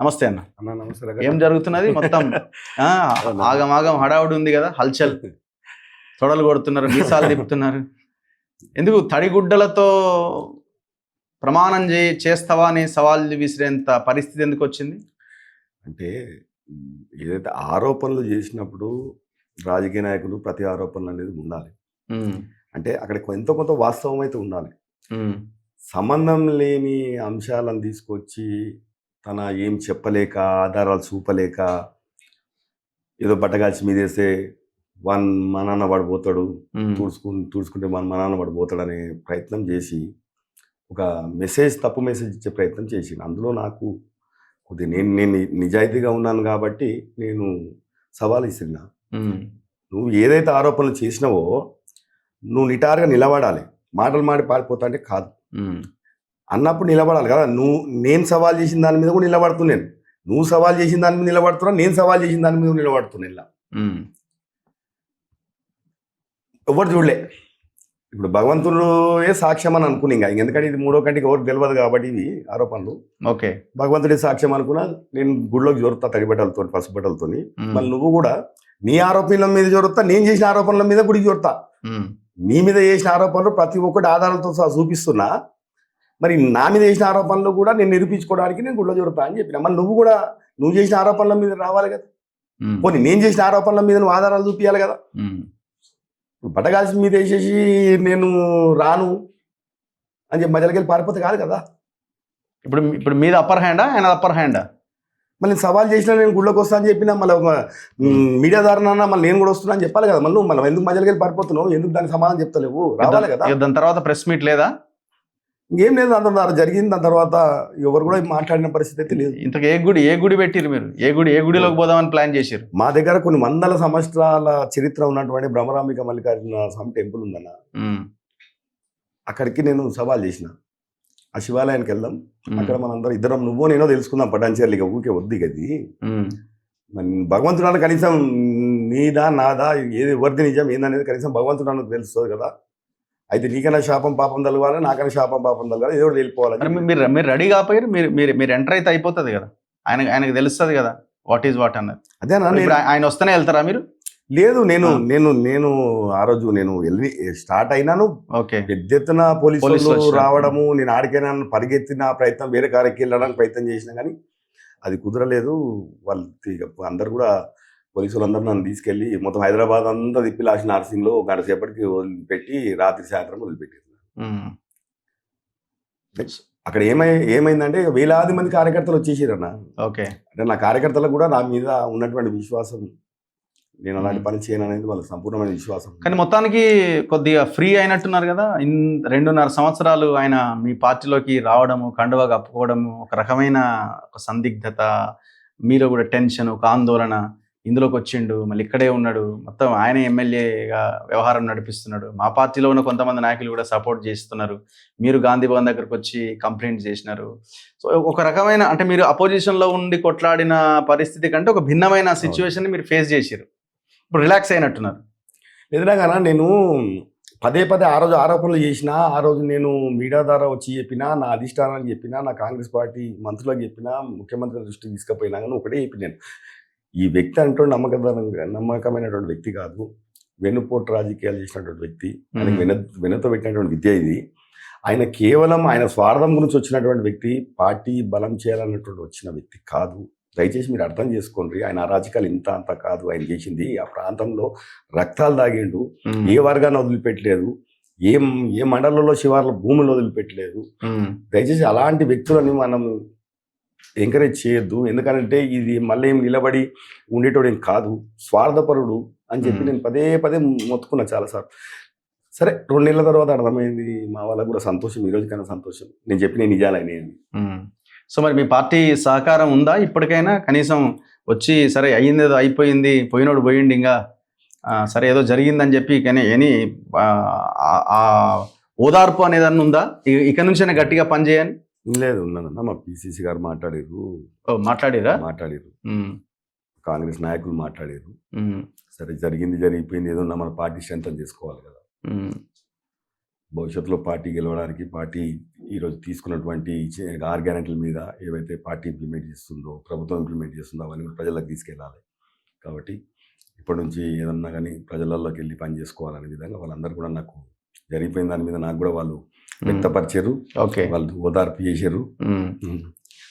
నమస్తే అన్న. అన్న నమస్తే ఏం రఘన్న. జరుగుతున్నది మొత్తం? ఆగమాగం హడావుడి ఉంది కదా, హల్చల్. తొడలు కొడుతున్నారు, మీసాలు తిప్పుతున్నారు. ఎందుకు తడిగుడ్డలతో ప్రమాణం చేస్తావా అని సవాల్ విసిరేంత పరిస్థితి ఎందుకు వచ్చింది? అంటే ఏదైతే ఆరోపణలు చేసినప్పుడు రాజకీయ నాయకులు ప్రతి ఆరోపణలు అనేది ఉండాలి. అంటే అక్కడ ఎంతో కొంత వాస్తవం అయితే ఉండాలి. సంబంధం లేని అంశాలను తీసుకొచ్చి తన ఏం చెప్పలేక, ఆధారాలు చూపలేక, ఏదో బట్టగాల్చి మీదేస్తే మా నాన్న పడిపోతాడు, తుడుచుకుంటే మా నాన్న పడిపోతాడు అనే ప్రయత్నం చేసి ఒక మెసేజ్, తప్పు మెసేజ్ ఇచ్చే ప్రయత్నం చేసింది. అందులో నాకు కొద్దిగా నేను నిజాయితీగా ఉన్నాను కాబట్టి నేను సవాల్ ఇస్తున్నా. నువ్వు ఏదైతే ఆరోపణలు చేసినావో నువ్వు నిటారుగా నిలబడాలి. మాటలు మాడి పారిపోతా అంటే కాదు, అన్నప్పుడు నిలబడాలి కదా. నేను సవాల్ చేసిన దాని మీద కూడా నిలబడుతున్నాను, నువ్వు సవాల్ చేసిన దాని మీద నిలబడుతున్నా, నేను సవాల్ చేసిన దాని మీద నిలబడుతున్నా. ఎవరు చూడలే. ఇప్పుడు భగవంతుడు సాక్ష్యం అని అనుకుని ఇంకా ఎందుకంటే ఇది మూడో కంటికి ఎవరు తెలియదు కాబట్టి ఇవి ఆరోపణలు. ఓకే, భగవంతుడి సాక్ష్యం అనుకున్నా. నేను గుడిలోకి జోరుతా తడిబట్టలతో, పసుబట్టలతో. మళ్ళీ నువ్వు కూడా నీ ఆరోపణల మీద జోరుతా, నేను చేసిన ఆరోపణల మీద గుడికి జోరుతా. నీ మీద చేసిన ఆరోపణలు ప్రతి ఒక్కటి ఆధారాలతో చూపిస్తున్నా. మరి నా మీద చేసిన ఆరోపణలు కూడా నేను నిరూపించుకోవడానికి నేను గుడిలో జోరుతా అని చెప్పిన. మళ్ళీ నువ్వు చేసిన ఆరోపణల మీద రావాలి కదా. పోనీ నేను చేసిన ఆరోపణల మీద నువ్వు ఆధారాలు చూపించాలి కదా. బట్టగాల్సి మీద వేసేసి నేను రాను అని చెప్పి మధ్యలోకి వెళ్ళి పారిపోతే కాదు కదా. ఇప్పుడు మీద అప్పర్ హ్యాండా, ఆయన అప్పర్ హ్యాండా? మళ్ళీ నేను సవాల్ చేసినా, నేను గుళ్ళోకి వస్తా అని చెప్పినా, మళ్ళీ మీడియా ద్వారా మళ్ళీ నేను కూడా వస్తున్నా అని చెప్పాలి కదా. మళ్ళీ మళ్ళీ ఎందుకు మధ్యలోకి వెళ్ళి పారిపోతున్నావు, ఎందుకు దానికి సమాధానం చెప్తలేవు, రావాలి కదా. దాని తర్వాత ప్రెస్ మీట్ లేదా? ఇంకేం లేదు, అందరూ జరిగింది. దాని తర్వాత ఎవరు కూడా మాట్లాడిన పరిస్థితి అయితే లేదు. ఇంతకు ఏ గుడి పెట్టిరు మీరు? ఏ గుడిలోకి పోదామని ప్లాన్ చేశారు? మా దగ్గర కొన్ని వందల సంవత్సరాల చరిత్ర ఉన్నటువంటి బ్రహ్మరాంబిక మల్లికార్జున స్వామి టెంపుల్ ఉందన్న. అక్కడికి నేను సవాల్ చేసిన, ఆ శివాలయానికి వెళ్దాం, అక్కడ మనందరం ఇద్దరం నువ్వో నేనో తెలుసుకుందాం పటాన్చేర్లు, ఇక ఊరికే వద్దు గది. భగవంతుడు కనీసం నీదా నాదా ఏది ఎవరిది నిజం ఏందనేది కనీసం భగవంతుడు తెలుస్తుంది కదా. అయితే నీకైనా శాపం పాపం తలగాలి, నాకైనా శాపం పాపం తలగాలి, ఏదో వెళ్ళిపోవాలి. మీరు రెడీ కాకపోయారు, మీరు ఎంటర్ అయితే అయిపోతుంది కదా. ఆయనకు తెలుస్తుంది కదా వాట్ ఈజ్ వాట్ అన్నది. అదేనా ఆయన వస్తేనే వెళ్తారా మీరు? లేదు, నేను ఆ రోజు నేను వెళ్ళి స్టార్ట్ అయినాను. పెద్ద ఎత్తున పోలీసులు రావడము, నేను ఆడికైనా పరిగెత్తిన ప్రయత్నం, వేరే కారెక్కి వెళ్ళడానికి ప్రయత్నం చేసినా కానీ అది కుదరలేదు. వాళ్ళు అందరు కూడా పోలీసులు అందరూ నన్ను తీసుకెళ్ళి మొత్తం హైదరాబాద్ అంతా తిప్పి లాస్ట్ నర్సింగ్లో ఒక గంట సేపటికి వదిలిపెట్టి రాత్రి సాయంత్రం వదిలిపెట్టారు. అక్కడ ఏమైందంటే వేలాది మంది కార్యకర్తలు వచ్చేసారన్న. ఓకే, అంటే నా కార్యకర్తలకు కూడా నా మీద ఉన్నటువంటి విశ్వాసం, నేను అలాంటి పని చేయను అనేది వాళ్ళకి సంపూర్ణమైన విశ్వాసం. కానీ మొత్తానికి కొద్దిగా ఫ్రీ అయినట్టున్నారు కదా. 2.5 సంవత్సరాలు ఆయన మీ పార్టీలోకి రావడము, కండువా కప్పుకోవడము, ఒక రకమైన ఒక సందిగ్ధత, మీలో కూడా టెన్షన్, ఒక ఆందోళన. ఇందులోకి వచ్చిండు, మళ్ళీ ఇక్కడే ఉన్నాడు, మొత్తం ఆయన ఎమ్మెల్యేగా వ్యవహారం నడిపిస్తున్నాడు. మా పార్టీలో ఉన్న కొంతమంది నాయకులు కూడా సపోర్ట్ చేస్తున్నారు. మీరు గాంధీ భవన్ దగ్గరకు వచ్చి కంప్లైంట్ చేసినారు. సో ఒక రకమైన అంటే మీరు అపోజిషన్లో ఉండి కొట్లాడిన పరిస్థితి కంటే ఒక భిన్నమైన సిచ్యువేషన్ మీరు ఫేస్ చేశారు. ఇప్పుడు రిలాక్స్ అయినట్టున్నారు. ఎదురాగా నేను పదే ఆ రోజు ఆరోపణలు చేసినా, ఆ రోజు నేను మీడియా ద్వారా వచ్చి చెప్పినా, నా అధిష్టానానికి చెప్పినా, నా కాంగ్రెస్ పార్టీ మంత్రులకు చెప్పినా, ముఖ్యమంత్రి దృష్టికి తీసుకుపోయినా కానీ ఒకటే చెప్పినాను, ఈ వ్యక్తి అంటూ నమ్మకమైనటువంటి వ్యక్తి కాదు, వెన్నుపోటు రాజకీయాలు చేసినటువంటి వ్యక్తి, ఆయనకి వెనతో పెట్టినటువంటి విద్య ఇది. ఆయన కేవలం ఆయన స్వార్థం గురించి వచ్చినటువంటి వ్యక్తి, పార్టీ బలం చేయాలన్నటువంటి వచ్చిన వ్యక్తి కాదు. దయచేసి మీరు అర్థం చేసుకోండి. ఆయన అరాజకాలు ఇంత అంత కాదు ఆయన చేసింది. ఆ ప్రాంతంలో రక్తాలు దాగిండు, ఏ వర్గాన్ని వదిలిపెట్టలేదు, ఏ మండలంలో శివార్ల భూములు వదిలిపెట్టలేదు. దయచేసి అలాంటి వ్యక్తులని మనం ఎంకరేజ్ చేయొద్దు. ఎందుకంటే ఇది మళ్ళీ ఏం నిలబడి ఉండేటోడు ఏం కాదు, స్వార్థపరుడు అని చెప్పి నేను పదే మొత్తుకున్నా చాలాసార్లు. సరే, 2 నెలల తర్వాత అర్థమైంది. మా వాళ్ళకు కూడా సంతోషం, ఈ రోజుకైనా సంతోషం, నేను చెప్పిన నిజాలైనా. సో మరి మీ పార్టీ సహకారం ఉందా ఇప్పటికైనా? కనీసం వచ్చి సరే అయ్యింది, ఏదో అయిపోయింది, పోయినోడు పోయింది, ఇంకా సరే ఏదో జరిగిందని చెప్పి కానీ ఓదార్పు అనేదాన్ని ఉందా? ఇక నుంచైనా గట్టిగా పనిచేయని? లేదు, ఉన్నానన్నా. మా పిసిసి గారు మాట్లాడారు. మాట్లాడారు కాంగ్రెస్ నాయకులు మాట్లాడారు. సరే, జరిగిపోయింది, ఏదో మన పార్టీ స్ట్రెంథన్ చేసుకోవాలి కదా. భవిష్యత్తులో పార్టీ గెలవడానికి పార్టీ ఈరోజు తీసుకున్నటువంటి 6 గ్యారెంటీల మీద ఏవైతే పార్టీ ఇంప్లిమెంట్ చేస్తుందో, ప్రభుత్వం ఇంప్లిమెంట్ చేస్తుందో అవన్నీ కూడా ప్రజలకు తీసుకెళ్ళాలి. కాబట్టి ఇప్పటి నుంచి ఏదన్నా కానీ ప్రజలలోకి వెళ్ళి పని చేసుకోవాలనే విధంగా వాళ్ళందరూ కూడా నాకు జరిగిపోయిన దాని మీద నాకు కూడా వాళ్ళు వ్యక్తపరిచారు, ఓకే. వాళ్ళు ఓదార్పు చేశారు.